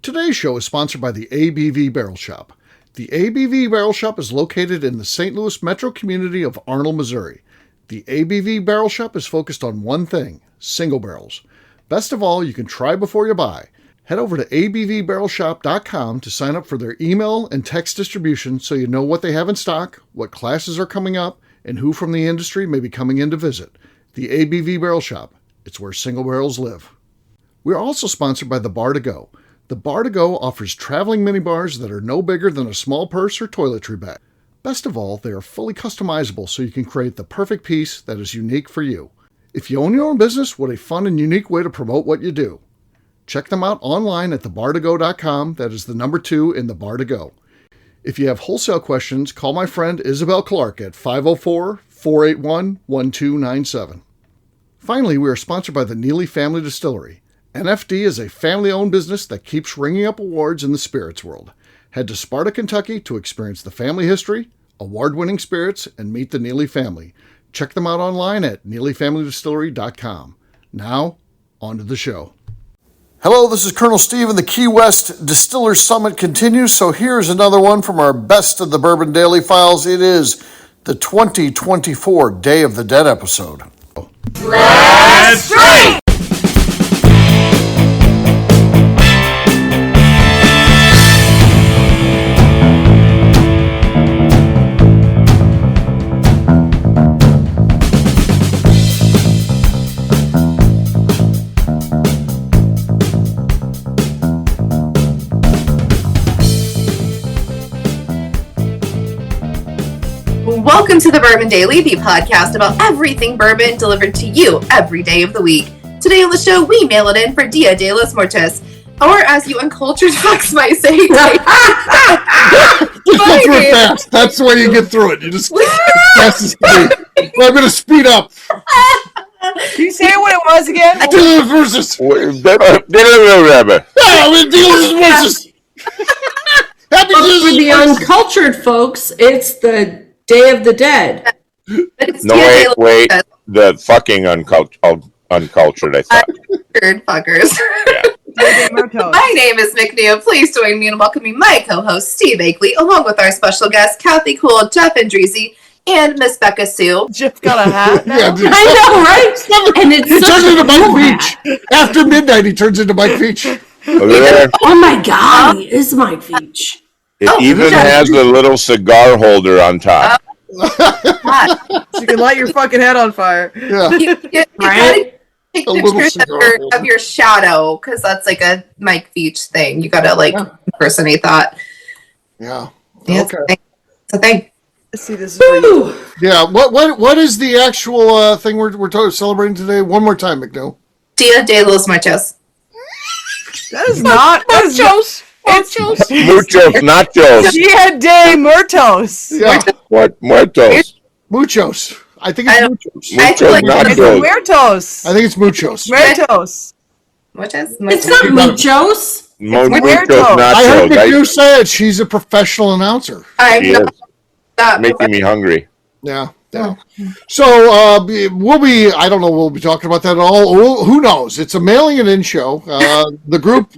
Today's show is sponsored by the ABV Barrel Shop. The ABV Barrel Shop is located in the St. Louis metro community of Arnold, Missouri. The ABV Barrel Shop is focused on one thing, single barrels. Best of all, you can try before you buy. Head over to abvbarrelshop.com to sign up for their email and text distribution so you know what they have in stock, what classes are coming up, and who from the industry may be coming in to visit. The ABV Barrel Shop. It's where single barrels live. We are also sponsored by the Bar to Go. The Bar to Go offers traveling minibars that are no bigger than a small purse or toiletry bag. Best of all, they are fully customizable so you can create the perfect piece that is unique for you. If you own your own business, what a fun and unique way to promote what you do. Check them out online at thebar2go.com. That is the number 2 in the Bar to Go. If you have wholesale questions, call my friend Isabel Clark at 504-481-1297. Finally, we are sponsored by the Neely Family Distillery. NFD is a family-owned business that keeps ringing up awards in the spirits world. Head to Sparta, Kentucky to experience the family history, award-winning spirits, and meet the Neely family. Check them out online at neelyfamilydistillery.com. Now, on to the show. Hello, this is Colonel Steve, and the Key West Distillers Summit continues. So here's another one from our Best of the Bourbon Daily Files. It is the 2024 Day of the Dead episode. Let's drink! Welcome to the Bourbon Daily, the podcast about everything bourbon delivered to you every day of the week. Today on the show, we mail it in for Dia de los Muertos, or as you uncultured fucks might say, Just go through it fast. That's the way you get through it. You just fast as can be. Well, I'm going to speed up. Can you say what it was again? Dealers versus. Happy For the uncultured folks, it's the Day of the Dead. No, wait. The fucking uncultured, I thought. Uncultured fuckers. Yeah. My name is MacLeod. Please join me in welcoming my co-host, Steve Akeley, along with our special guests, Kathy Cool, Jeff Andreezy, and Miss Becca Sue. Jeff got a hat now? Yeah, I know, right? And he turns into Mike Veach. After midnight, he turns into Mike Veach. Look at there. Oh my God, he is Mike Veach. It even has a little cigar holder on top. So you can light your fucking head on fire. Yeah. You gotta take pictures of your shadow, because that's like a Mike Veach thing. You gotta impersonate that. Yeah. Okay. It's a thing. See, this is for you. Yeah. What is the actual thing we're celebrating today? One more time, McNeil. Dia de los Muertos. That is not Muchos. Muchos nachos. Dia de Muertos. Yeah. What? Muertos. Muchos. I think it's muchos. Muchos nachos. Muertos. I think it's muchos. Muertos. It's not Muchos. Muchos nachos. I heard McNeil say it. She's a professional announcer. I'm not making me hungry. Yeah. Yeah. So we'll be talking about that at all. Who knows? It's a mailing it in show. The group,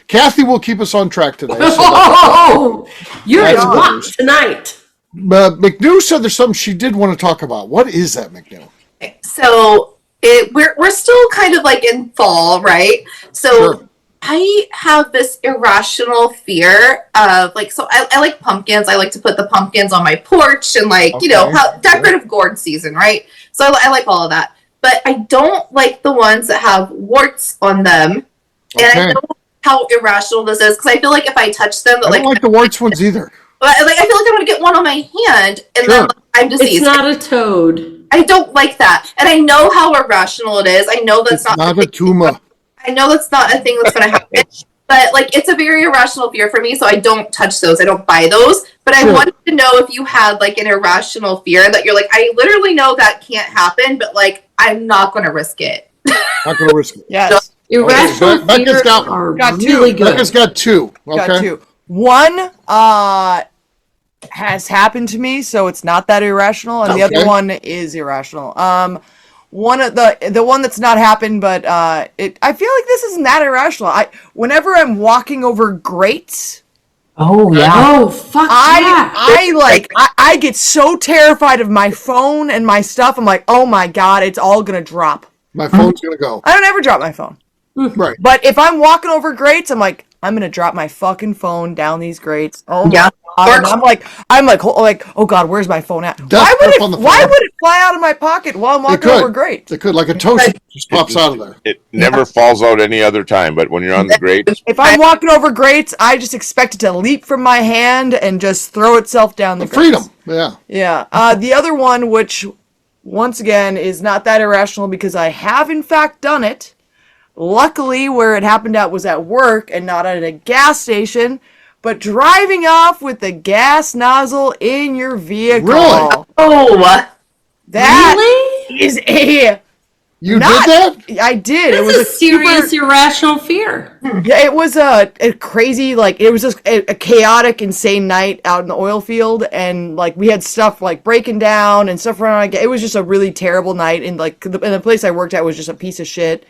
Kathy will keep us on track today. So you're in luck tonight. McNeil said there's something she did want to talk about. What is that, McNeil? So we're still kind of like in fall, right? So sure. I have this irrational fear of so I like pumpkins. I like to put the pumpkins on my porch and how decorative gourd season, right? So I like all of that, but I don't like the ones that have warts on them. And I know how irrational this is because I feel like if I touch them, I don't like the warts ones either. But I feel like I'm gonna get one on my hand and then I'm diseased. It's not a toad. I don't like that, and I know how irrational it is. I know that's not a tumor. I know that's not a thing that's going to happen, but it's a very irrational fear for me, so I don't touch those. I don't buy those, but I wanted to know if you had an irrational fear that you're I literally know that can't happen, but I'm not going to risk it. Not going to risk it. Yes. Irrational fears are really good. Becca's got two. Okay. Got two. One has happened to me, so it's not that irrational, and the other one is irrational. one of the one that's not happened, but I feel like this isn't that irrational. Whenever I'm walking over grates, Oh yeah. Oh fuck yeah. I get so terrified of my phone and my stuff. I'm like, oh my god, it's all gonna drop. My phone's gonna go. I don't ever drop my phone. Right. But if I'm walking over grates, I'm like, I'm gonna drop my fucking phone down these grates. Oh my god! And I'm like, oh god, where's my phone at? Why would it fly out of my pocket while I'm walking over grates? It could, like a toaster, just pops out of there. It never falls out any other time, but when you're on the grates. If I'm walking over grates, I just expect it to leap from my hand and just throw itself down the grates. Freedom, yeah. Yeah. The other one, which once again is not that irrational because I have in fact done it. Luckily, where it happened at was at work and not at a gas station, but driving off with the gas nozzle in your vehicle. Really? Oh, that is a... You did that? I did. It was a serious irrational fear. Yeah, it was a crazy, like, it was just a chaotic, insane night out in the oil field, and, like, we had stuff, like, breaking down and stuff around. It was just a really terrible night, and, like, and the place I worked at was just a piece of shit.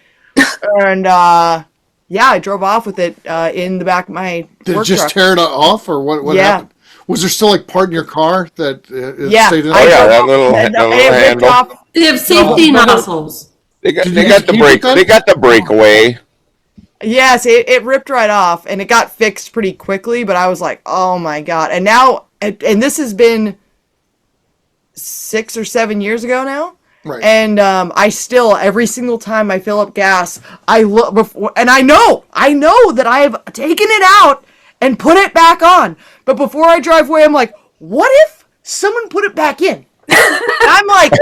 And, yeah, I drove off with it in the back of my Did work it just truck. tear it off, or what happened? Was there still, like, part in your car that stayed in? That little handle. They have safety nozzles. They got the breakaway. Yes, it ripped right off, and it got fixed pretty quickly, but I was like, oh my god. And now, and this has been 6 or 7 years ago now. Right. And I still, every single time I fill up gas, I look before, and I know that I have taken it out and put it back on. But before I drive away, I'm like, what if someone put it back in? I'm like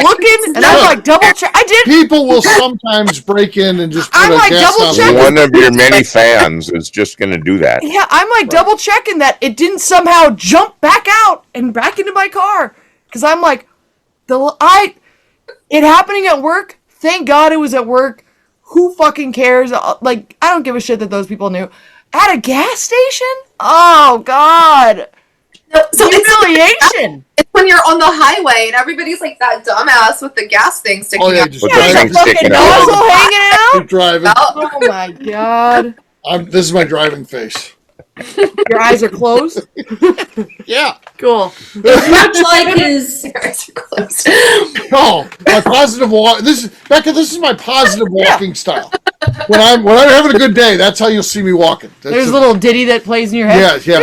looking, and I'm like double check. I did. People will sometimes break in and just put I'm a like gas double on check. One of your many fans is just going to do that. Yeah, I'm like double checking that it didn't somehow jump back out and back into my car, because I'm like, it happening at work. Thank God it was at work. Who fucking cares? Like, I don't give a shit that those people knew. At a gas station? Oh God. No, so humiliation. It's when you're on the highway and everybody's like that dumbass with the gas thing sticking out. Just With There's a thing fucking sticking nozzle out. hanging out. Keep driving. Oh my God. This is my driving face. Your eyes are closed? Yeah. Cool. It's much like his. Your eyes are closed. Oh, my positive walk. Becca. This is my positive walking style. When I'm having a good day, that's how you'll see me walking. There's a little ditty that plays in your head. Yeah.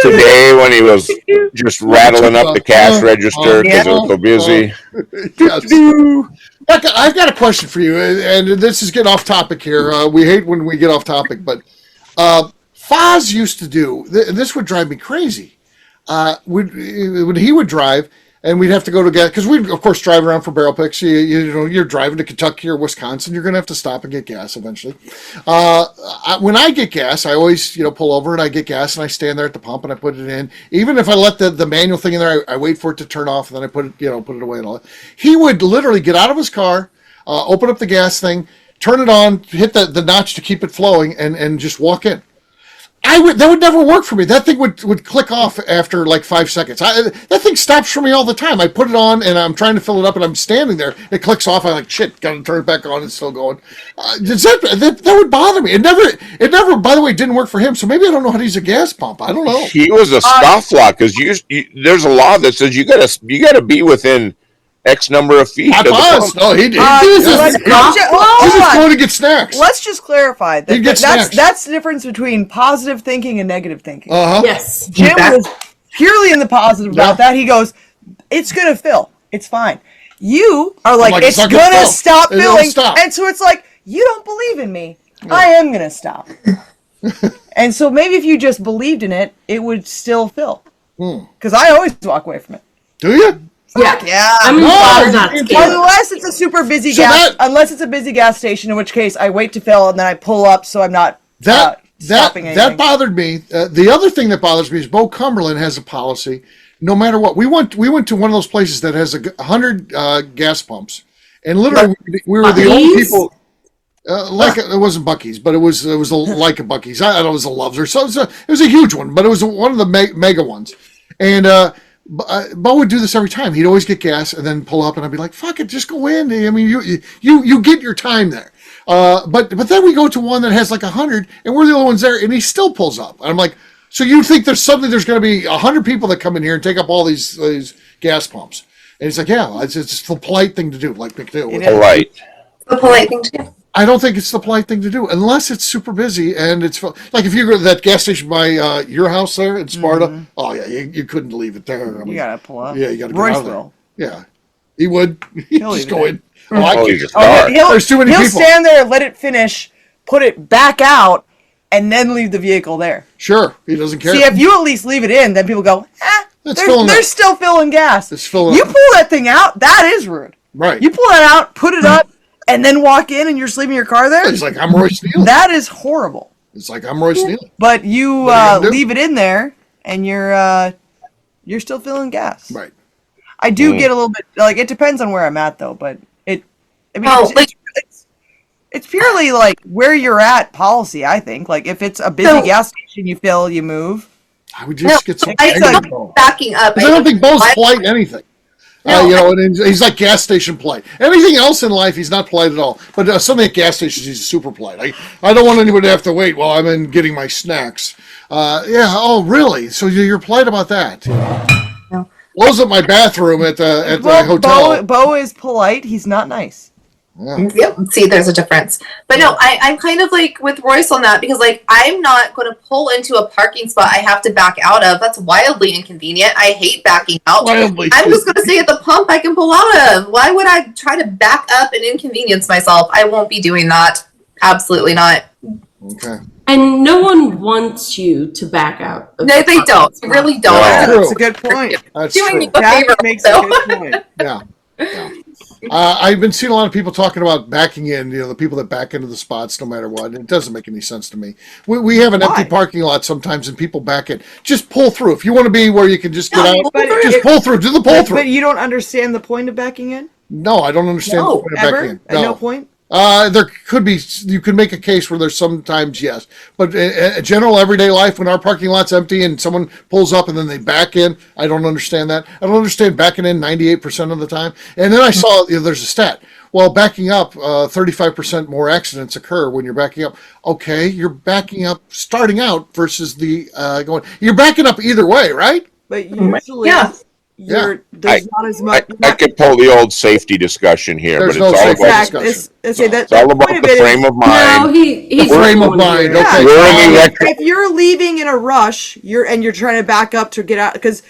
Today, when he was just rattling up the cash register because it was so busy. Yes. Becca, I've got a question for you, and this is getting off topic here. We hate when we get off topic, but Foz used to do, this would drive me crazy. When he would drive, and we'd have to go to gas, because we'd, of course, drive around for barrel picks. You're driving to Kentucky or Wisconsin, you're going to have to stop and get gas eventually. When I get gas, I always, pull over and I get gas, and I stand there at the pump and I put it in. Even if I let the manual thing in there, I wait for it to turn off, and then I put it away and all that. He would literally get out of his car, open up the gas thing, turn it on, hit the notch to keep it flowing, and just walk in. That would never work for me. That thing would click off after like 5 seconds. That thing stops for me all the time. I put it on and I'm trying to fill it up and I'm standing there. It clicks off. I'm like, shit, gotta turn it back on. It's still going. That would bother me. It never, by the way, didn't work for him. So maybe I don't know how to use a gas pump. I don't know. He was a scofflaw because there's a law that says you gotta be within X number of feet. No, he did. He's just going to get snacks. Let's just clarify That's the difference between positive thinking and negative thinking. Yes. Jim was purely in the positive about that. He goes, "It's gonna fill. It's fine." You are like it's gonna stop filling, and so it's like you don't believe in me. I am gonna stop. And so maybe if you just believed in it, it would still fill. Because I always walk away from it. Do you? Yeah. Unless it's a super busy unless it's a busy gas station, in which case I wait to fill and then I pull up so I'm not stopping anything. That bothered me. The other thing that bothers me is Bo Cumberland has a policy. No matter what, we went to one of those places that has 100 gas pumps, and literally we were the only people. It wasn't Buc-ee's, but it was like a Buc-ee's. I don't know, it was a Love's or so. It was a huge one, but it was one of the mega ones, and. Bo would do this every time. He'd always get gas and then pull up, and I'd be like, "Fuck it, just go in." I mean, you get your time there. But then we go to one that has like 100, and we're the only ones there, and he still pulls up. And I'm like, so you think there's going to be 100 people that come in here and take up all these gas pumps? And he's like, yeah, it's the polite thing to do, like big deal. Polite. The polite thing to do. I don't think it's the polite thing to do unless it's super busy and it's like if you go to that gas station by your house there in Sparta. Mm-hmm. Oh yeah, you couldn't leave it there. I mean, you gotta pull up. Yeah, you gotta go out there. Yeah, he would. He'll just go in. There's too many people. He'll stand there, let it finish, put it back out, and then leave the vehicle there. Sure, he doesn't care. See, if you at least leave it in, then people go, they're still filling gas. It's filling. You pull that thing out, that is rude. Right. You pull that out, put it up, and then walk in and you're just leaving your car there? It's like, I'm Royce Neal. That is horrible. It's like, I'm Royce Neal. But you leave it in there, and you're still filling gas. Right. I do get a little bit, like, it depends on where I'm at, though, but it's purely, like, where you're at policy, I think. Like, if it's a busy gas station, you fill, you move. I would just get some backing up. I don't think Bo's polite in anything. No. And he's like gas station polite. Everything else in life, he's not polite at all. But something at gas stations, he's super polite. I don't want anybody to have to wait while I'm in getting my snacks. Oh, really? So you're polite about that? No. Blows up my bathroom at the hotel. Bo is polite. He's not nice. Yeah. Yep. See, there's a difference. But no, I'm kind of like with Royce on that because like I'm not going to pull into a parking spot I have to back out of. That's wildly inconvenient. I hate backing out. I'm just going to stay at the pump I can pull out of. Why would I try to back up and inconvenience myself? I won't be doing that. Absolutely not. Okay. And no one wants you to back out. No, they don't. They really don't. No. That's a good point. That's doing true. me a favor. Makes a good point. Yeah. I've been seeing a lot of people talking about backing in, the people that back into the spots no matter what. It doesn't make any sense to me. We have an empty parking lot sometimes and people back in. Just pull through. If you want to be where you can just get out, just pull through. Do the pull through. But you don't understand the point of backing in? No, I don't understand the point of backing in. At no point? There could be, you could make a case where there's sometimes yes, but general everyday life when our parking lot's empty and someone pulls up and then they back in, I don't understand that. I don't understand backing in 98% of the time. And then I saw there's a stat. Well, backing up, 35% more accidents occur when you're backing up. Okay, you're backing up starting out versus the going. You're backing up either way, right? But usually, there's not as much. I could pull the old safety discussion here, but it's all about discussion. It's all about the frame of mind. No, he's frame of mind. Yeah. Okay. If you're leaving in a rush, you're trying to back up to get out because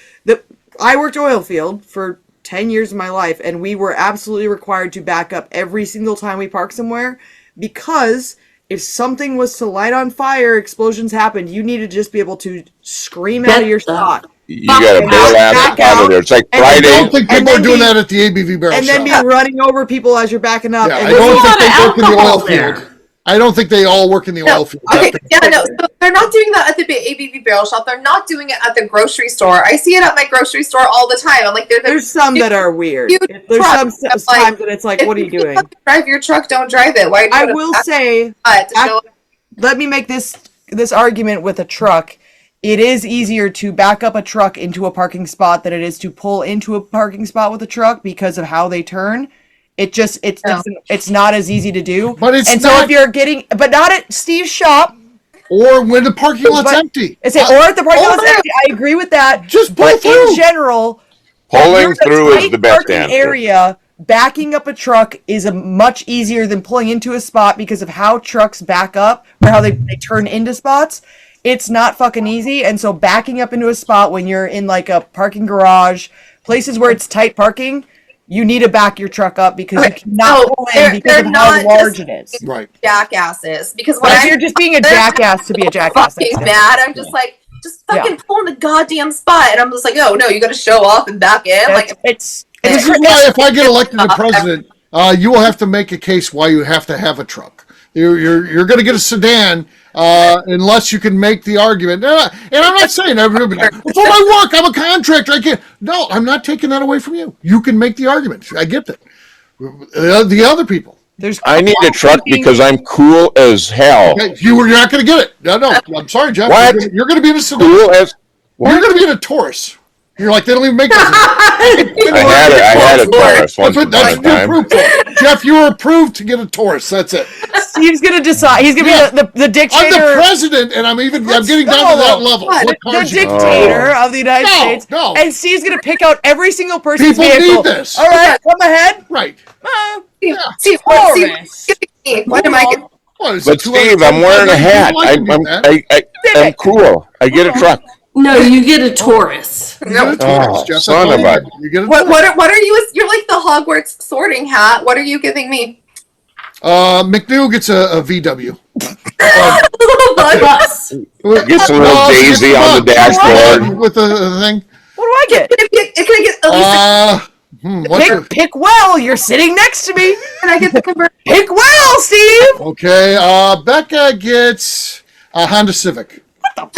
I worked oil field for 10 years of my life, and we were absolutely required to back up every single time we parked somewhere because if something was to light on fire, explosions happened, you needed to just be able to scream out of your spot. You got to bail out of there. It's like Friday. I don't think people are doing that at the ABV Barrel Shop. And then be running over people as you're backing up. Yeah, I don't think they work in the oil field. I don't think they all work in the oil field. Okay, so they're not doing that at the ABV Barrel Shop. They're not doing it at the grocery store. I see it at my grocery store all the time. I'm like, there's some that are weird. There's some times that it's like, what are you doing? Drive your truck, don't drive it. Why? I will say, let me make this argument with a truck. It is easier to back up a truck into a parking spot than it is to pull into a parking spot with a truck because of how they turn. It's not as easy to do. But it's so if you're but not at Steve's shop. Or when the parking lot's empty. Or at the parking lot's empty. I agree with that. Just pull through. In general, pulling through is the best answer. Area, backing up a truck is much easier than pulling into a spot because of how trucks back up or how they turn into spots. It's not fucking easy, and so backing up into a spot when you're in like a parking garage, places where it's tight parking, you need to back your truck up because you cannot pull in because of how large it is. Right. Jackasses. Because you're just being a jackass to be a jackass. Fucking mad. I'm just like, just fucking pull in the goddamn spot, and I'm just like, oh no, you got to show off and back in. This is why if I get elected to president, you will have to make a case why you have to have a truck. You're going to get a sedan unless you can make the argument. And I'm not saying everybody. It's all my work. I'm a contractor. I can't. No, I'm not taking that away from you. You can make the argument. I get that. The other people. I need a truck because I'm cool as hell. You're not going to get it. No. I'm sorry, Jeff. What? You're going to be in a sedan. Cool as what? You're going to be in a Taurus. You're like, they don't even make this. I had a Taurus once upon a time. Jeff, you were approved to get a Taurus. That's it. Steve's gonna decide. He's gonna be the dictator. I'm the president, and I'm getting down to that level. The dictator of the United States. No. And Steve's gonna pick out every single person's People vehicle. need this. All right, come ahead. Right. Steve, what am I? But Steve, I'm wearing a hat. I'm cool. I get a truck. No, you get a Taurus. No, son of a. What are you? You're like the Hogwarts sorting hat. What are you giving me? McNeil gets a VW. Bus. Gets a little Daisy on the dashboard with a thing. What do I get? Can I get at least? Pick well. You're sitting next to me. Can I get the convertible? Pick well, Steve. Okay. Becca gets a Honda Civic. Oh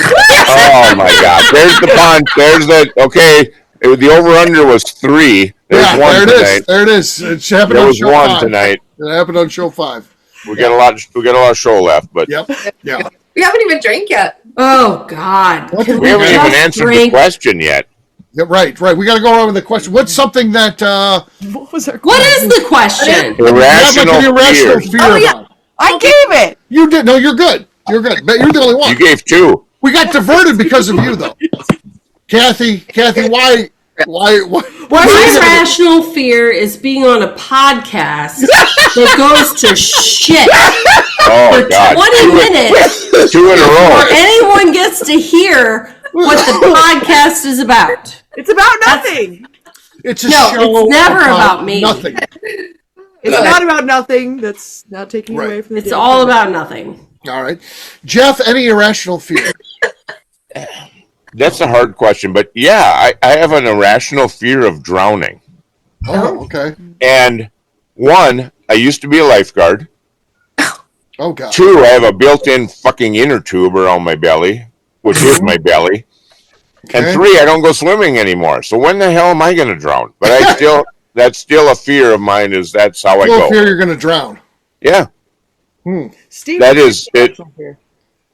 my God! There's the punch. There's the okay. The over/under was 3. There's one tonight. There it is. It happened. There was one tonight. It happened on show 5. We got a lot. We got a lot of show left, but yeah. We haven't even drank yet. Oh God! We haven't even answered the question yet. Yeah, right. We got to go on with the question. What's something that? What was our question? What is the question? Irrational fear. Oh yeah, I gave it. You did. No, you're good. You're good. But you're the only one. You gave 2. We got diverted because of you, though. Kathy, why? My irrational fear is being on a podcast that goes to shit for 20 minutes 2 in a row. before anyone gets to hear what the podcast is about. It's about nothing. It's a No, show it's never about me. Nothing. It's not about nothing. That's not taking away from the It's all about nothing. All right. Jeff, any irrational fear? That's a hard question, but yeah, I have an irrational fear of drowning. Oh, okay. And 1, I used to be a lifeguard. Oh, God. 2, I have a built-in fucking inner tube around my belly, which is my belly. Okay. And 3, I don't go swimming anymore. So when the hell am I going to drown? But that's still a fear of mine. That's how I go. Fear you're going to drown. Yeah. Steve, that is it.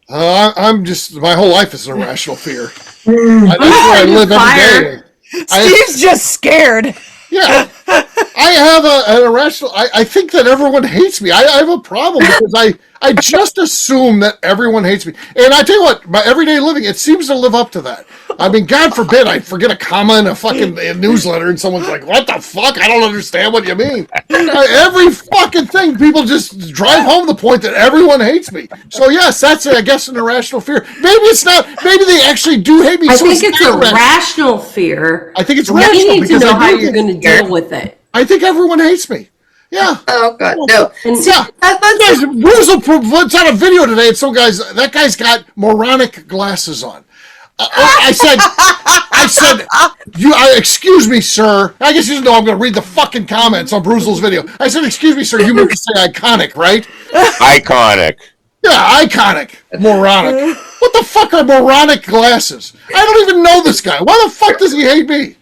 I'm just, my whole life is an irrational fear. That's where I live every day. Steve's just scared. Yeah. I have an irrational, I think that everyone hates me. I have a problem because I just assume that everyone hates me. And I tell you what, my everyday living, it seems to live up to that. I mean, God forbid I forget a comma in a fucking newsletter and someone's like, what the fuck? I don't understand what you mean. Every fucking thing, people just drive home the point that everyone hates me. So yes, that's, I guess, an irrational fear. Maybe it's not, maybe they actually do hate me. I think it's a rational fear. I think it's rational. You need to know how you're going to deal with it. I think everyone hates me. Yeah. Oh God, no. Yeah. What's on a video today? And some guys, that guy's got moronic glasses on. I said, excuse me, sir. I guess you know I'm going to read the fucking comments on Bruzel's video. I said, excuse me, sir. You meant to say iconic, right? Iconic. Yeah, iconic. Moronic. What the fuck are moronic glasses? I don't even know this guy. Why the fuck does he hate me?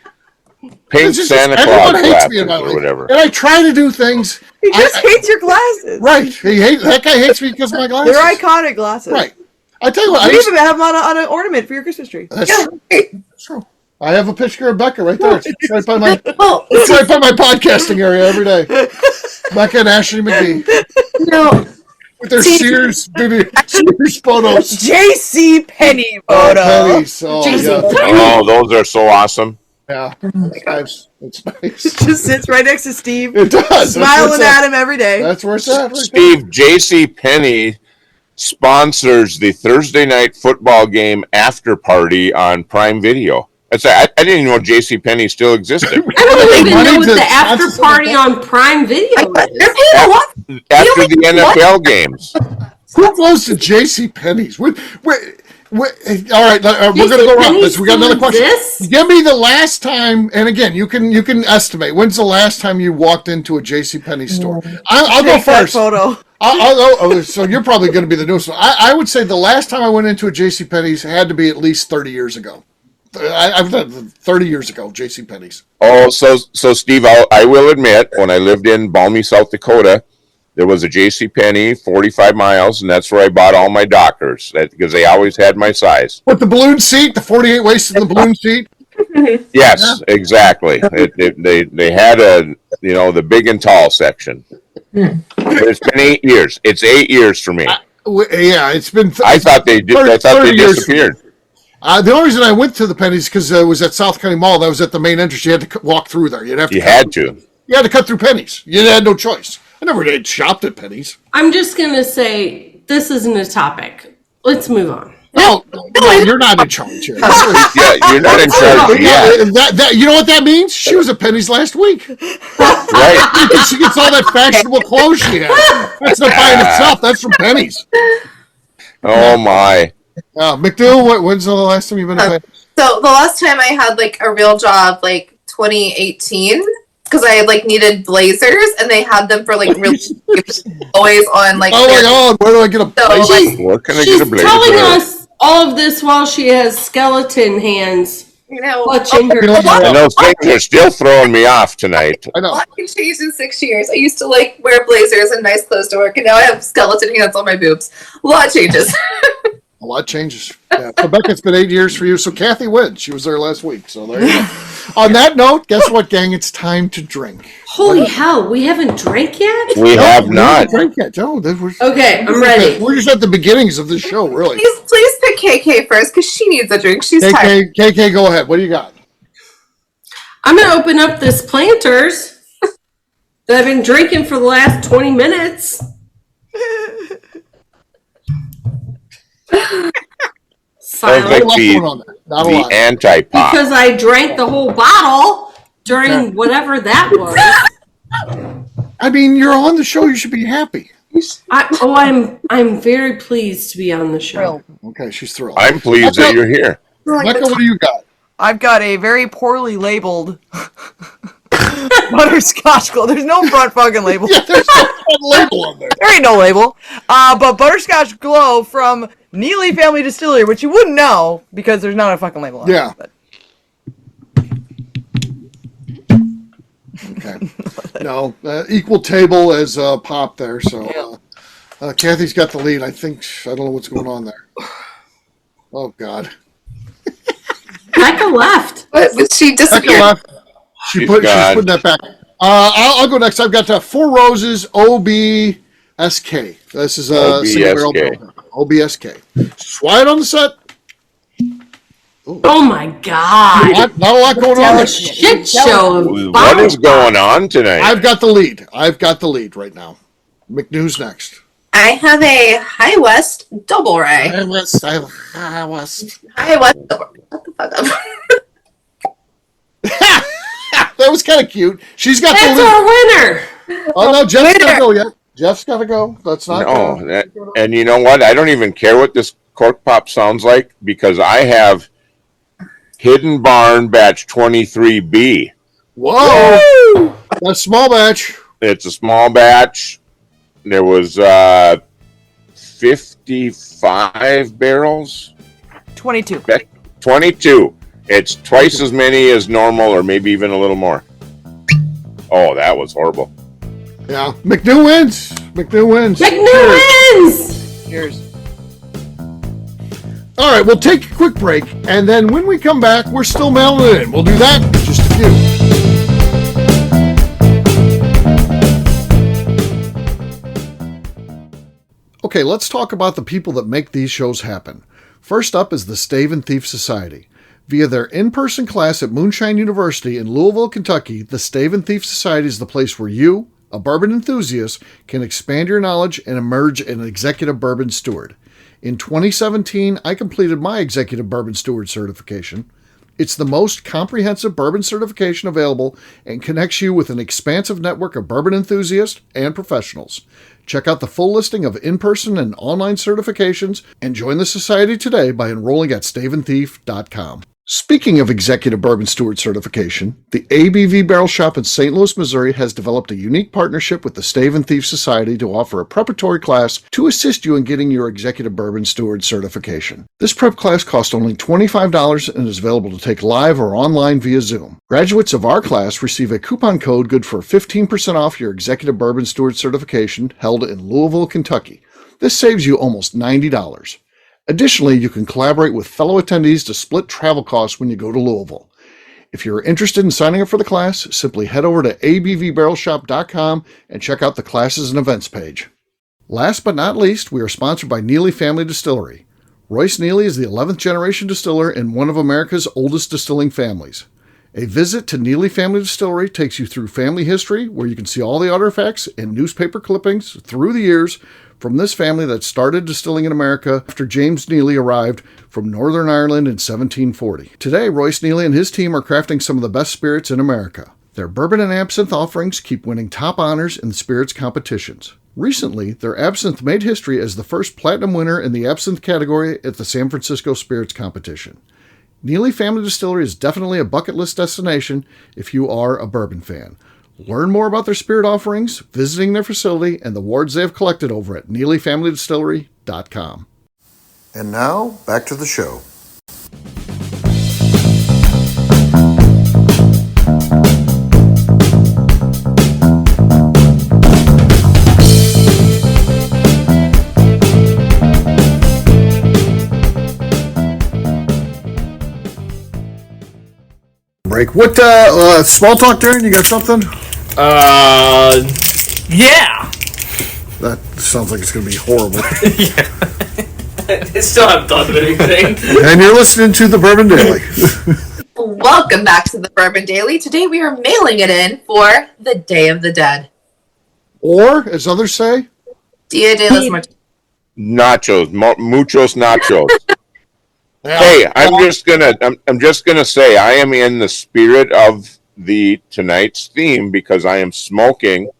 Pink Santa Claus hates me in my life, or whatever. And I try to do things. He just hates your glasses. Right. That guy hates me because of my glasses. They're iconic glasses. Right. I tell you what. You even have them on an ornament for your Christmas tree. That's true. That's true. I have a picture of Becca right there. It's right by my podcasting area every day. Becca and Ashley McGee. No. With their Sears photos. J.C. Penney photos. Oh, those are so awesome. Yeah, it's nice. It's nice. It just sits right next to Steve. It does. Smiling at him every day. That's where it's at. Right Steve, J.C. Penney sponsors the Thursday night football game after party on Prime Video. I didn't even know J.C. Penney still existed. I don't even know what the after party on Prime Video is. After the NFL games. Who goes to J.C. Penney's? All right, we're going to go around this. We got another question. Give me the last time, and again, you can estimate. When's the last time you walked into a J.C. Penney store? I'll go first. Photo. So you're probably going to be the newest one. I would say the last time I went into a J.C. Penney's had to be at least 30 years ago. I've done 30 years ago, J.C. Penney's. Oh, so Steve, I will admit, when I lived in balmy South Dakota, there was a J.C. Penney 45 miles, and that's where I bought all my Dockers because they always had my size. With the balloon seat, the 48 waist in the balloon seat. Yes, exactly. They had the big and tall section. It's been 8 years. It's 8 years for me. It's been. I thought they did. I thought they disappeared. The only reason I went to the Pennies because it was at South County Mall. That was at the main entrance. You had to walk through there. You had to cut through Pennies. You had no choice. I never did shopped at Pennies. I'm just gonna say this isn't a topic. Let's move on. No, you're not in charge here. Yeah, you're not in charge. Yeah. You know what that means? She was at Penny's last week. Right. She gets all that fashionable clothes she has. That's not buying itself. That's from Penny's. Oh, my. McDill, when's the last time you've been at Penny's? So the last time I had like a real job, like 2018, because I needed blazers, and they had them for like really always on like. Oh my God! Where do I get a blazer? Where can I get a blazer? She's telling us all of this while she has skeleton hands clutching her. And those things are still throwing me off tonight. I know. A lot has changed in 6 years. I used to wear blazers and nice clothes to work, and now I have skeleton hands on my boobs. A lot changes. A lot changes. Yeah. Rebecca, it's been 8 years for you. So Kathy wins. She was there last week. So there you go. On that note, guess what, gang? It's time to drink. Holy hell, we haven't drank yet? We have not. Drink yet. No, Okay, I'm ready. We're just at the beginnings of this show, really. Please pick KK first, because she needs a drink. She's tired. KK, go ahead. What do you got? I'm going to open up this Planters that I've been drinking for the last 20 minutes. Sounds like the anti-pop. Because I drank the whole bottle during whatever that was. I mean, you're on the show. You should be happy. I'm very pleased to be on the show. Okay, she's thrilled. I'm pleased that you're here. Michael, what do you got? I've got a very poorly labeled butterscotch glow. There's no front fucking label. Yeah, there's no front label on there. There ain't no label. But butterscotch glow from Neely Family Distillery, which you wouldn't know because there's not a fucking label on it. But. Okay. No, equal table as Pop there. So Kathy's got the lead. I don't know what's going on there. Oh, God. Becca left. What? She disappeared. She's putting that back. I'll go next. I've got Four Roses OBSK. This is a single barrel OBSK. Swide on the set. Ooh. Oh my God! Not a lot going on. A shit show. What is going on tonight? I've got the lead right now. McNew's next. I have a High West double rye. High West. High West. What the fuck up? That was kind of cute. She's got That's the lead. our winner. Oh no, Jeff's got to go yet. Jeff's got to go. That's not. And you know what? I don't even care what this cork pop sounds like because I have Hidden Barn Batch 23B. Whoa! That's a small batch. It's a small batch. There was 55 barrels. 22. 22. It's twice as many as normal, or maybe even a little more. Oh, that was horrible. Yeah, McNew wins. McNew wins. Cheers. All right, we'll take a quick break, and then when we come back, we're still mailing it in. We'll do that in just a few. Okay, let's talk about the people that make these shows happen. First up is the Stave and Thief Society. Via their in-person class at Moonshine University in Louisville, Kentucky, the Stave and Thief Society is the place where you, a bourbon enthusiast, can expand your knowledge and emerge an executive bourbon steward. In 2017, I completed my executive bourbon steward certification. It's the most comprehensive bourbon certification available and connects you with an expansive network of bourbon enthusiasts and professionals. Check out the full listing of in-person and online certifications and join the society today by enrolling at staveandthief.com. Speaking of executive bourbon steward certification, the ABV Barrel Shop in St. Louis, Missouri has developed a unique partnership with the Stave and Thief Society to offer a preparatory class to assist you in getting your executive bourbon steward certification. This prep class costs only $25 and is available to take live or online via Zoom. Graduates of our class receive a coupon code good for 15% off your executive bourbon steward certification held in Louisville, Kentucky. This saves you almost $90. Additionally, you can collaborate with fellow attendees to split travel costs when you go to Louisville. If you're interested in signing up for the class, simply head over to abvbarrelshop.com and check out the classes and events page. Last but not least, we are sponsored by Neely Family Distillery. Royce Neely is the 11th generation distiller in one of America's oldest distilling families. A visit to Neely Family Distillery takes you through family history, where you can see all the artifacts and newspaper clippings through the years from this family that started distilling in America after James Neely arrived from Northern Ireland in 1740. Today, Royce Neely and his team are crafting some of the best spirits in America. Their bourbon and absinthe offerings keep winning top honors in the spirits competitions. Recently, their absinthe made history as the first platinum winner in the absinthe category at the San Francisco Spirits Competition. Neely Family Distillery is definitely a bucket list destination if you are a bourbon fan. Learn more about their spirit offerings, visiting their facility, and the awards they have collected over at NeelyFamilyDistillery.com. And now, back to the show. Break. What, small talk, Darren? You got something? Yeah. That sounds like it's going to be horrible. I still haven't thought of anything. And you're listening to the Bourbon Daily. Welcome back to the Bourbon Daily. Today we are mailing it in for the Day of the Dead. Or, as others say, Dia de los Muertos. Nachos, muchos nachos. Hey, I'm just gonna say I am in the spirit of tonight's theme because I am smoking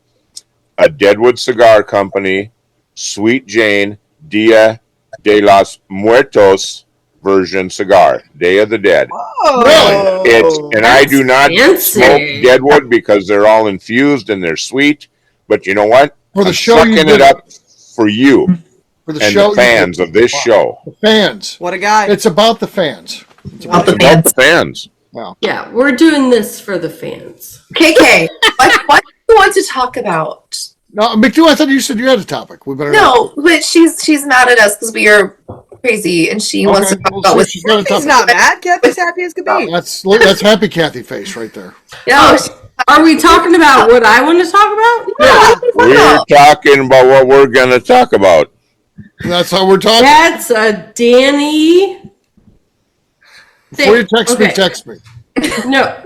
a Deadwood Cigar Company Sweet Jane Dia de los Muertos version cigar, Day of the Dead. Really? And I do not fancy. smoke Deadwood because they're all infused and they're sweet. But you know what? For the I'm show, sucking it up for you for the and show, the fans of this show. The fans. What a guy. It's about the fans. It's About the About fans. the fans. Yeah, we're doing this for the fans. KK, what do you want to talk about? No, McDo, I thought you said you had a topic. We better. No, but she's mad at us because we are crazy and she wants to talk about what she's got a He's topic. not mad. Kathy's happy as could be. That's happy Kathy face right there. No, Are we talking about what I want to talk about? We're talking about what we're going to talk about. That's how we're talking. That's a Danny Before you thing. text me. No.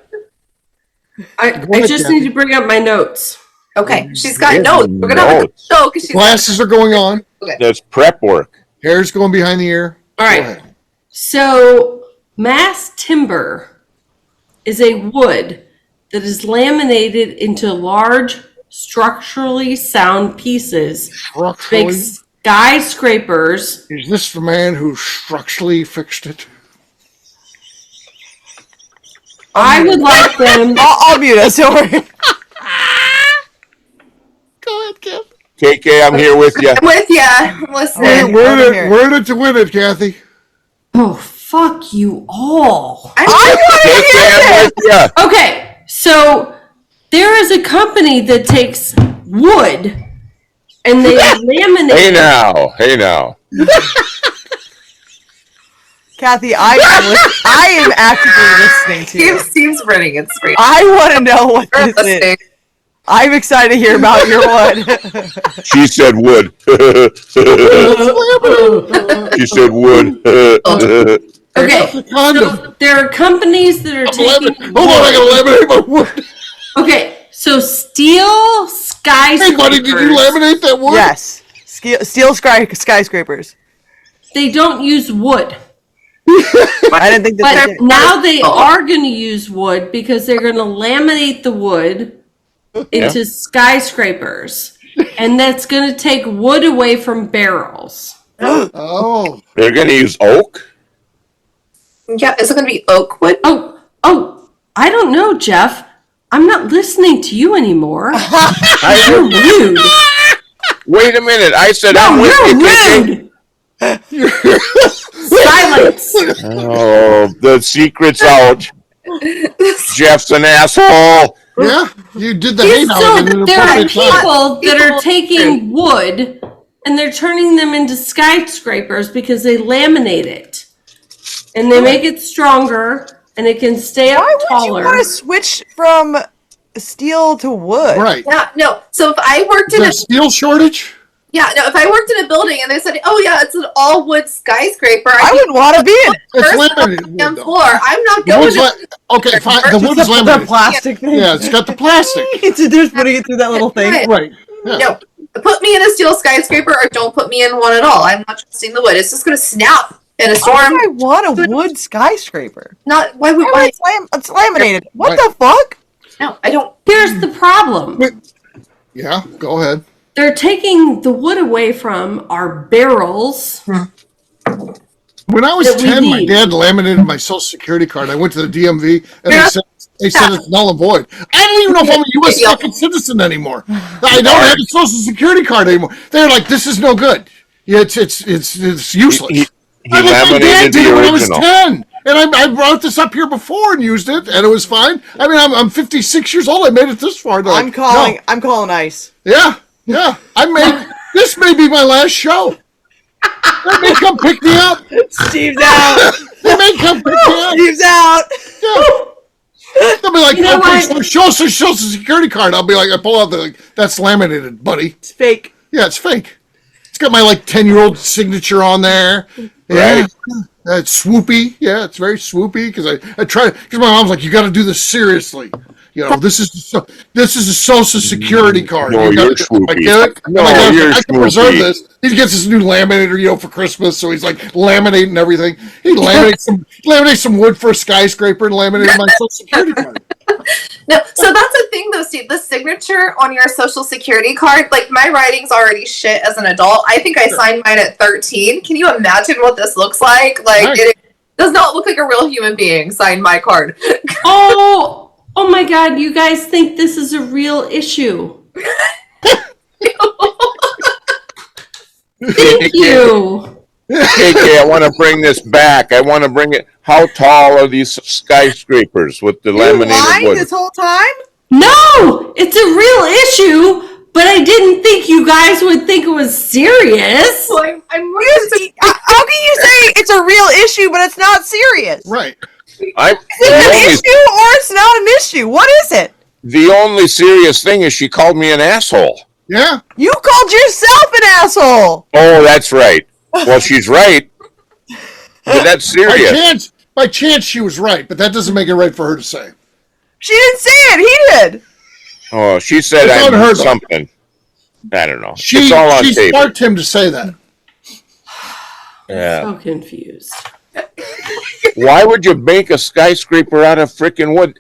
I ahead, just Kathy. need to bring up my notes. okay, she's got notes. We're gonna have a Notes. show because she's Glasses are going on. That's prep work. Hair's going behind the ear. All Go right. ahead. So, mass timber is a wood that is laminated into large, structurally sound pieces, Structurally. big skyscrapers. Is this the man who structurally fixed it? I would like them. I'll mute us. Don't worry. Go ahead, Kathy. KK, I'm here with you. I'm with ya. I'm listening. Word it to win it, Kathy. Oh, fuck you all. KK, I'm with you. Okay, so there is a company that takes wood and they laminate Hey it. now. Kathy, I am actively listening to you. Steve's running it straight. I want to know what We're this is. listening. I'm excited to hear about your wood. She said wood. She said wood. Okay, Condom. so there are companies that are taking Hold on, I gotta laminate my wood. Okay, so steel skyscrapers. Hey, buddy, did you laminate that wood? Yes. Steel skyscrapers. They don't use wood. I didn't think that But they did. now they are going to use wood because they're going to laminate the wood into skyscrapers. And that's going to take wood away from barrels. Oh. They're going to use oak? Yeah, is it going to be oak wood? Oh, I don't know, Jeff. I'm not listening to you anymore. You're rude. Wait a minute. I said I'm with You're you, KK. rude. Silence. Oh, the secret's out. Jeff's an asshole. Yeah, you did the hate So out in the there are appropriate time. people that are taking wood and they're turning them into skyscrapers because they laminate it. And they make it stronger and it can stay up Why would taller. you want to switch from steel to wood? Right. Yeah, no. So if I worked Is in there a a steel shortage? if I worked in a building and they said, "Oh yeah, it's an all wood skyscraper," I wouldn't want to be in it. It's first laminated wood, damn though. floor. I'm not The going wood's to. okay, fine. The wood is The laminated. plastic thing. Yeah, it's got the plastic. It's just putting it through that little thing. Right. Yeah. No, put me in a steel skyscraper or don't put me in one at all. I'm not trusting the wood. It's just going to snap in a storm. Why would I want a wood skyscraper? Not why would why? It's laminated. What Right. the fuck? No, I don't. Here's the problem. Yeah, go ahead. They're taking the wood away from our barrels. When I was That we 10, my need. dad laminated my social security card. I went to the DMV and Yeah. they said it's null and void. I don't even know if I'm a U.S. Yeah. fucking citizen anymore. I don't have a social security card anymore. They're like, this is no good. Yeah, it's useless. He I think my dad laminated did it the when I was original. 10. And I brought this up here before and used it, and it was fine. I mean, I'm 56 years old. I made it this far. They're I'm like, calling. no. I'm calling ICE. Yeah. This may be my last show. They may come pick me up. Steve's out. They may come pick me up. Steve's out. Yeah. They'll be like, You know okay, what? so show us your social security card. I'll be like, I pull out that's laminated, buddy. It's fake. Yeah, it's fake. It's got my 10-year-old signature on there. Yeah. Right. It's swoopy. Yeah, it's very swoopy because I try because my mom's like, you got to do this seriously. You know, this is a social security card. No, You you're gotta- swoopy. I get it. No, And I you're I can preserve swoopy. this. He gets his new laminator, for Christmas. So he's like laminating everything. He laminates some wood for a skyscraper and laminated my social security card. No, so that's the thing though, Steve. The signature on your social security card, my writing's already shit as an adult. I think I signed mine at 13. Can you imagine what this looks like? Right. It does not look like a real human being signed my card. Oh my God, you guys think this is a real issue. Thank you. KK, I want to bring this back. I want to bring it. How tall are these skyscrapers with the You laminated lying wood? this whole time? No, it's a real issue, but I didn't think you guys would think it was serious. So I'm How can you say it's a real issue but it's not serious? Right. Is it an issue or it's not an issue? What is it? The only serious thing is she called me an asshole. Yeah. You called yourself an asshole. Oh, that's right. Well, she's right. But that's serious. By chance, she was right, but that doesn't make it right for her to say. She didn't say it. He did. Oh, she said It's I unheard heard of. something. I don't know. She it's all on tape. sparked him to say that. Yeah. So confused. Why would you make a skyscraper out of freaking wood?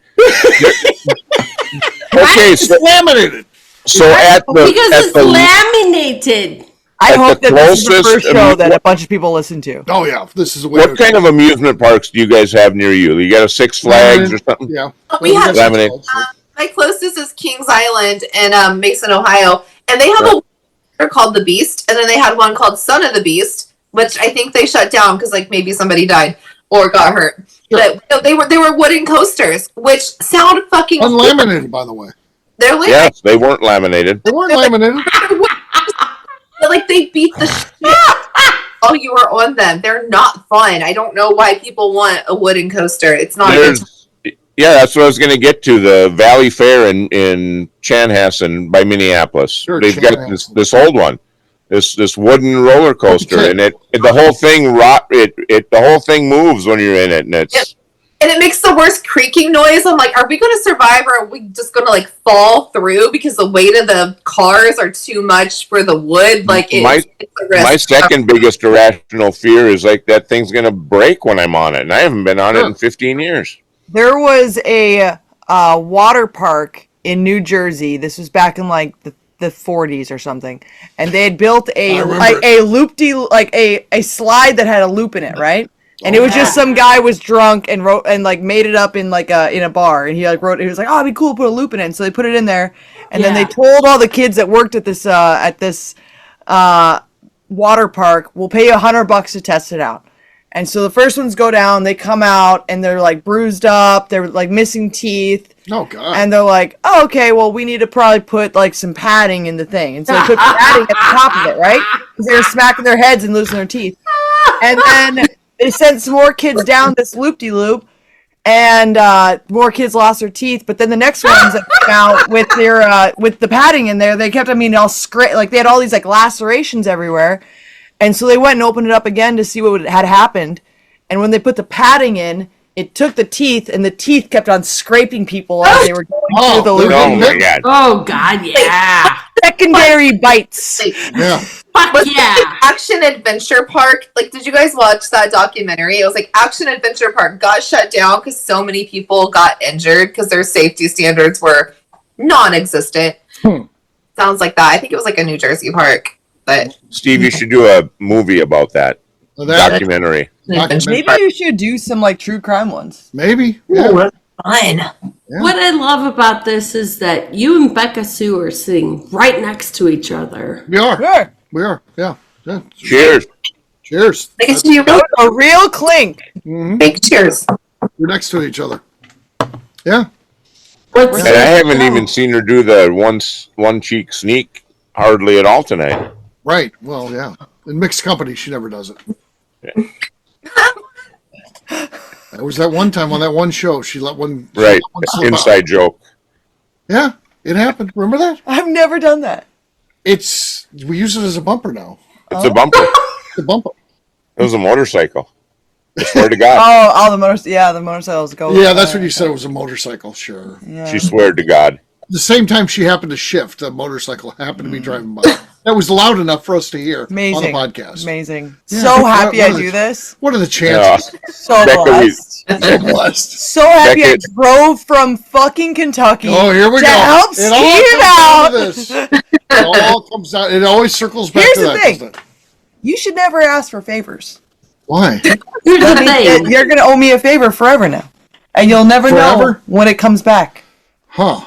Okay, It's so, laminated. so at the Because at it's the laminated. I At hope the that this is the closest first show amu- that a bunch of people listen to. Oh yeah, this is the way. what kind of amusement parks do you guys have near you? You got a Six Flags or something? Yeah. We have Laminated. my closest is Kings Island in Mason, Ohio, and they have Right. a called The Beast, and then they had one called Son of the Beast, which I think they shut down because maybe somebody died or got hurt. Sure. But they were wooden coasters, which sound fucking Unlaminated, by the way. They're like Yes, they weren't laminated. They weren't laminated. they beat the shit while you were on them. They're not fun. I don't know why people want a wooden coaster. It's not. Yeah, that's what I was going to get to. The Valley Fair in Chanhassen by Minneapolis. Sure, They've got Chanhassen. this old one, this wooden roller coaster, Okay. and the whole thing the whole thing moves when you're in it, and it's And it makes the worst creaking noise. I'm like, are we going to survive or are we just going to fall through because the weight of the cars are too much for the wood? It's a risk. my second biggest irrational fear is that thing's going to break when I'm on it, and I haven't been on it in 15 years. There was a water park in New Jersey. This was back in the 40s or something, and they had built a slide that had a loop in it, right? And it was just some guy was drunk and wrote and made it up in in a bar, and he wrote. He was like, "Oh, it'd be cool to put a loop in it." And so they put it in there, and then they told all the kids that worked at this water park, "We'll pay you $100 to test it out." And so the first ones go down, they come out, and they're bruised up, they're missing teeth. Oh god. And they're like, oh, okay, well, we need to probably put some padding in the thing. And so they put padding at the top of it, right? Because they were smacking their heads and losing their teeth. And then they sent some more kids down this loop-de-loop, and more kids lost their teeth. But then the next ones that came out with their with the padding in there, they kept, all like they had all these like lacerations everywhere, and so they went and opened it up again to see what had happened. And when they put the padding in, it took the teeth, and the teeth kept on scraping people as they were going through the loop. Oh my God! Oh God, yeah. Secondary bites. Yeah. Was it Action Adventure Park? Like, did you guys watch that documentary? It was like Action Adventure Park got shut down because so many people got injured because their safety standards were non-existent. Sounds like that. I think it was like a New Jersey park. But Steve, you should do a movie about that. Documentary. Maybe you should do some like true crime ones. Maybe. Yeah. Ooh, fun. Yeah. What I love about this is that you and Becca Sue are sitting right next to each other. We are. Sure. We are. Yeah. Cheers. Cheers. A real clink. Big cheers. We're next to each other. Yeah. And I haven't even seen her do the one cheek sneak hardly at all tonight. Right. Well, yeah. In mixed company, she never does it. Yeah. There was that one time on that one show, she let one. Right. Let one slip Inside out. joke. Yeah, it happened. Remember that? I've never done that. We use it as a bumper now. It's a bumper. It's a bumper. It was a motorcycle. I swear to God. Oh, the motorcycles go. Yeah, that's what you said. It was a motorcycle. Sure. Yeah. She swore to God. The same time she happened to shift, a motorcycle happened to be driving by. That was loud enough for us to hear Amazing. on the podcast. Amazing. Yeah. So happy What I are do this. What are the chances? So Becca, blessed. So blessed. So happy I Becca- drove from fucking Kentucky. Oh, here we to go. help It all Steve comes out. down to this. It all comes out. It always circles back Here's to the that. thing. doesn't it? You should never ask for favors. Why? Here's the thing. You're gonna owe me a favor forever now, and you'll never know Forever? when it comes back. Huh.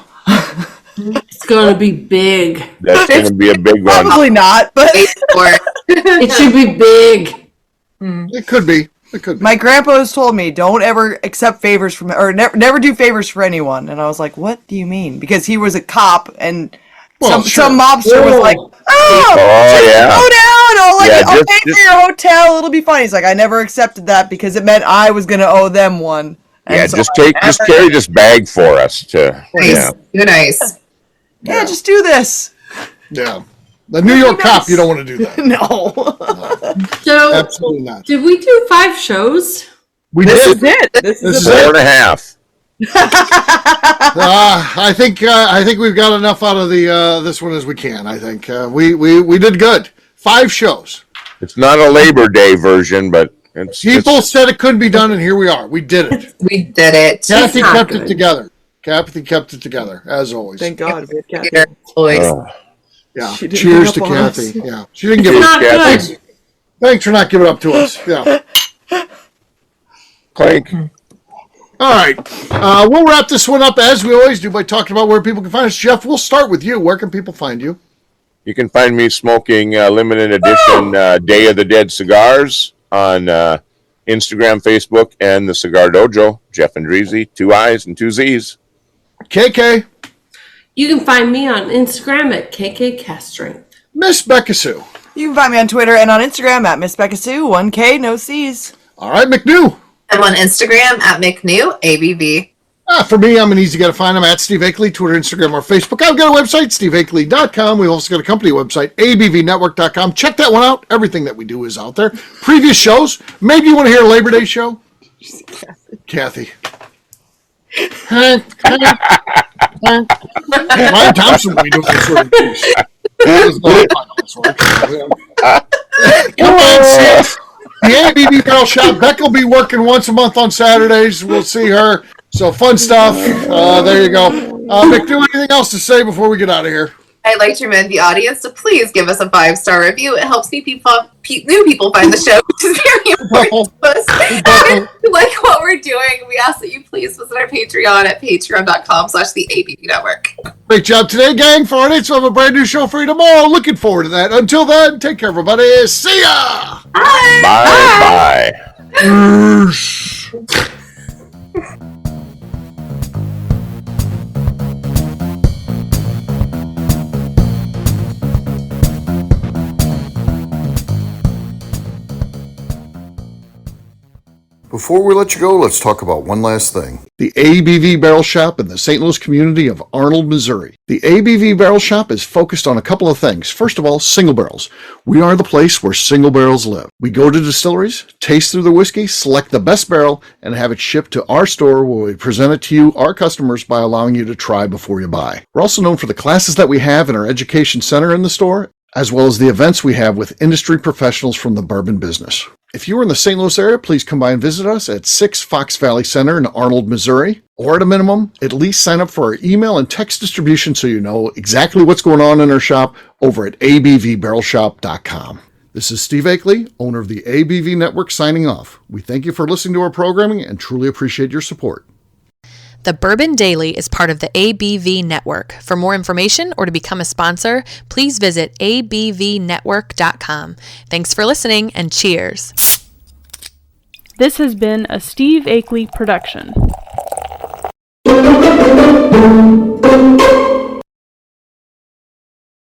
It's going to be big. That's going to be a big one. Probably not, but It should be big. It could be. It could be. my grandpa has told me don't ever accept favors from or never do favors for anyone, and I was like, what do you mean? Because he was a cop, and Well, some mobster was like, Oh, yeah. go down, I'll Yeah, pay for your hotel, it'll be fine. He's like, I never accepted that because it meant I was gonna owe them one. And Yeah, so just I carry this bag for us to. Nice. Yeah. You're nice. yeah, just do this. Yeah. The New York cop, you don't want to do that. No. So, Absolutely not. did we do 5 shows? We This did. is it. This This is is it. 4.5. I think we've got enough out of the this one as we can. I think we did good. 5 shows. It's not a Labor Day version, but People said it couldn't be done, and here we are. We did it. We did it. Kathy not kept good. it together. Kathy kept it together as always. Thank God. We have Kathy. Your voice. Yeah. She didn't Cheers to give up on us. Kathy. Yeah. She didn't give It's up. not Kathy. good. Thanks for not giving up to us. Yeah. Clank. All right. We'll wrap this one up as we always do by talking about where people can find us. Jeff, we'll start with you. Where can people find you? You can find me smoking limited edition Day of the Dead cigars on Instagram, Facebook, and the Cigar Dojo. Jeff and Dreezy, 2 I's and 2 Z's. KK, You can find me on Instagram at KKCaststrength. Miss Becca Sue. You can find me on Twitter and on Instagram at Miss Becca Sue, 1K, no C's. All right, McNew. I'm on Instagram at McNew, ABV. For me, I'm an easy guy to find. I'm at Steve Akeley, Twitter, Instagram, or Facebook. I've got a website, steveakeley.com. We've also got a company website, abvnetwork.com. Check that one out. Everything that we do is out there. Previous shows. Maybe you want to hear a Labor Day show? Kathy. Ryan Thompson will be doing this sort of things. Come on, Steve. The ABV Barrel Shop. Beck will be working once a month on Saturdays. We'll see her. So fun stuff. There you go. Mick, do anything else to say before we get out of here? I'd like to remind the audience to please give us a 5-star review. It helps new people find the show, which is very important to us. If you like what we're doing, we ask that you please visit our Patreon at patreon.com/the Network. Great job today, gang. For our next, we'll have a brand new show for you tomorrow. Looking forward to that. Until then, take care, everybody. See ya. Bye. Bye. Before we let you go, let's talk about one last thing. The ABV Barrel Shop in the St. Louis community of Arnold, Missouri. The ABV Barrel Shop is focused on a couple of things. First of all, single barrels. We are the place where single barrels live. We go to distilleries, taste through the whiskey, select the best barrel, and have it shipped to our store where we present it to you, our customers, by allowing you to try before you buy. We're also known for the classes that we have in our education center in the store, as well as the events we have with industry professionals from the bourbon business. If you are in the St. Louis area, please come by and visit us at 6 Fox Valley Center in Arnold, Missouri. Or at a minimum, at least sign up for our email and text distribution so you know exactly what's going on in our shop over at abvbarrelshop.com. This is Steve Akeley, owner of the ABV Network, signing off. We thank you for listening to our programming and truly appreciate your support. The Bourbon Daily is part of the ABV Network. For more information or to become a sponsor, please visit abvnetwork.com. Thanks for listening and cheers. This has been a Steve Akeley production.